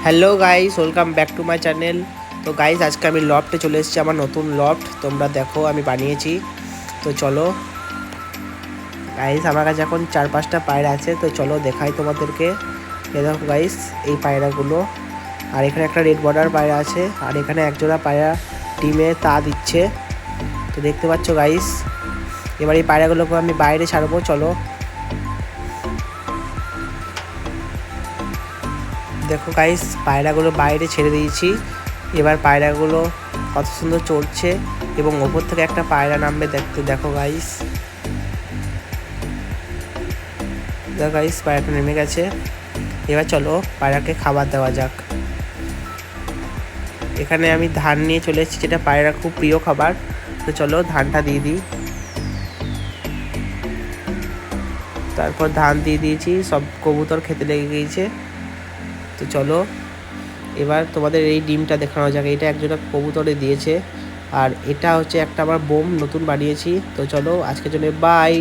Hello guys, welcome back to my channel. তো guys, আজকে আমি লফটে চলে এসেছি, আমার নতুন লফট। তোমরা দেখো আমি বানিয়েছি। তো চলো গাইস, আমার কাছে এখন 4-5টা পায়রা আছে। তো চলো দেখাই তোমাদেরকে। এ দেখো গাইস, এই পায়রাগুলো। আর এখানে একটা রেড বর্ডার পায়রা আছে। আর এখানে একজোড়া পায়রা ডিমে তা দিচ্ছে। তো দেখতে পাচ্ছ গাইস। এবার এই পায়রাগুলোকে আমি বাইরে ছাড়বো। চলো দেখো গাইস, পায়রাগুলো বাইরে ছেড়ে দিয়েছি। এবার পায়রাগুলো কত সুন্দর চড়ছে এবং ওপর থেকে একটা পায়রা নামবে দেখতে। দেখো গাইস, দেখো গাইস, পায়রাটা নেমে গেছে। এবার চলো পায়রাকে খাবার দেওয়া যাক। এখানে আমি ধান নিয়ে চলে এসেছি, যেটা পায়রা খুব প্রিয় খাবার। তো চলো ধানটা দিয়ে দিই। তারপর ধান দিয়ে দিয়েছি, সব কবুতর খেতে লেগে গিয়েছে। তো চলো এবার তোমাদের এই ডিমটা দেখানো যাক। এটা একজোড়া কবুতরে দিয়েছে। আর এটা হচ্ছে একটা আমার বোম নতুন বানিয়েছি। তো চলো আজকের জন্য বাই।